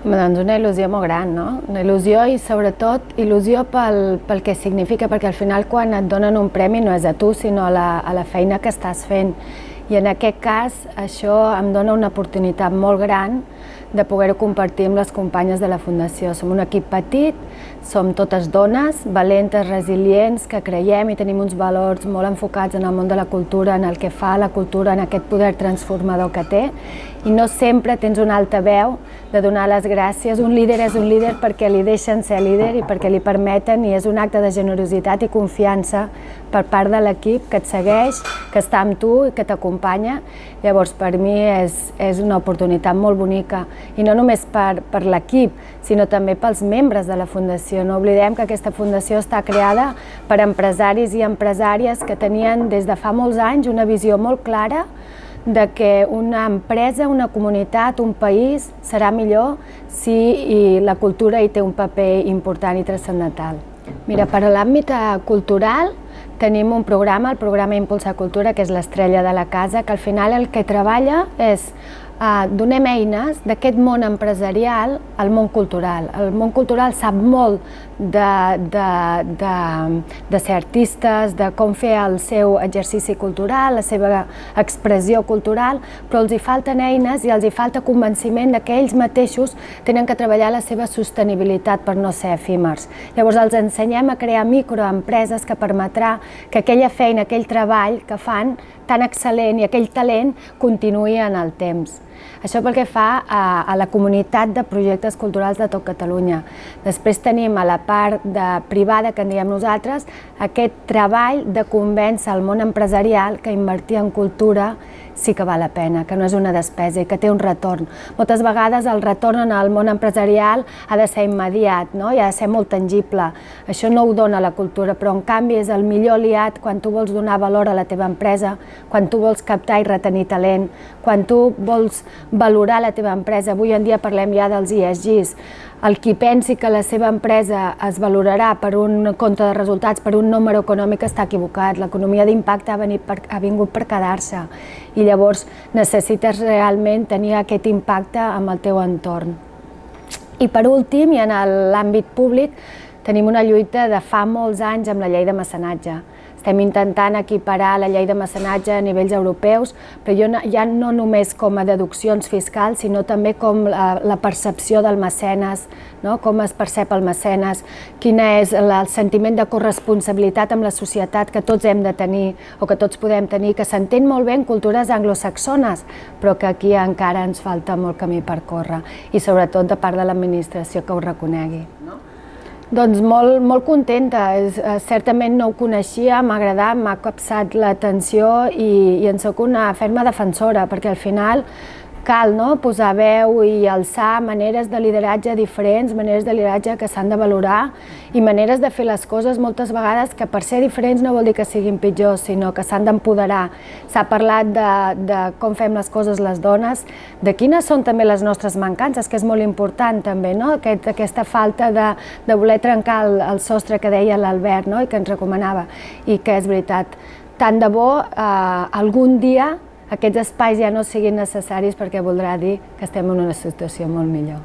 Doncs una il·lusió molt gran, no? Una il·lusió i sobretot il·lusió pel que significa, perquè al final quan et donen un premi no és a tu sinó a la feina que estàs fent. I en aquest cas això em dona una oportunitat molt gran de poder-ho compartir amb les companyes de la Fundació. Som un equip petit, som totes dones, valentes, resilients, que creiem i tenim uns valors molt enfocats en el món de la cultura, en el que fa la cultura, en aquest poder transformador que té, i no sempre tens un altaveu de donar les gràcies. Un líder és un líder perquè li deixen ser líder i perquè li permeten, i és un acte de generositat i confiança per part de l'equip que et segueix, que està amb tu i que t'acompanya. Llavors, per mi és una oportunitat molt bonica, i no només per l'equip, sinó també pels membres de la Fundació. No oblidem que aquesta Fundació està creada per empresaris i empresàries que tenien des de fa molts anys una visió molt clara de que una empresa, una comunitat, un país serà millor si la cultura hi té un paper important i transcendental. Mira, per a l'àmbit cultural tenim un programa, el programa Impulsa Cultura, que és l'estrella de la casa, que al final el que treballa és donem eines d'aquest món empresarial al món cultural. El món cultural sap molt de ser artistes, de com fer el seu exercici cultural, la seva expressió cultural, però els hi falten eines i els hi falta convenciment que ells mateixos tenen que treballar la seva sostenibilitat per no ser efímers. Llavors els ensenyem a crear microempreses que permetrà que aquella feina, aquell treball que fan tan excel·lent i aquell talent continuï en el temps. Això pel que fa a la comunitat de projectes culturals de tot Catalunya. Després tenim a la part privada, que en diem nosaltres, aquest treball de convèncer el món empresarial que invertir en cultura sí que val la pena, que no és una despesa i que té un retorn. Moltes vegades el retorn en el món empresarial ha de ser immediat, no? I ha de ser molt tangible. Això no ho dona la cultura, però en canvi és el millor aliat quan tu vols donar valor a la teva empresa, quan tu vols captar i retenir talent, quan tu vols valorar la teva empresa. Avui en dia parlem ja dels ESGs. El qui pensi que la seva empresa es valorarà per un compte de resultats, per un número econòmic, està equivocat. L'economia d'impacte ha vingut per quedar-se i llavors necessites realment tenir aquest impacte amb el teu entorn. I per últim, i en l'àmbit públic, tenim una lluita de fa molts anys amb la llei de mecenatge. Estem intentant equiparar la llei de mecenatge a nivells europeus, però ja no només com a deduccions fiscals, sinó també com la percepció del mecenes, com es percep el mecenes, quin és el sentiment de corresponsabilitat amb la societat que tots hem de tenir o que tots podem tenir, que s'entén molt bé en cultures anglosaxones, però que aquí encara ens falta molt camí per córrer, i sobretot de part de l'administració que ho reconegui. Doncs molt contenta, certament no ho coneixia, m'ha agradat, m'ha capçat l'atenció i en soc una ferma defensora, perquè al final cal posar veu i alçar maneres de lideratge diferents, maneres de lideratge que s'han de valorar i maneres de fer les coses moltes vegades que per ser diferents no vol dir que siguin pitjors, sinó que s'han d'empoderar. S'ha parlat de com fem les coses les dones, de quines són també les nostres mancances, que és molt important també, aquesta falta de voler trencar el sostre que deia l'Albert i que ens recomanava, i que és veritat. Tant de bo algun dia aquests espais ja no siguin necessaris, perquè voldrà dir que estem en una situació molt millor.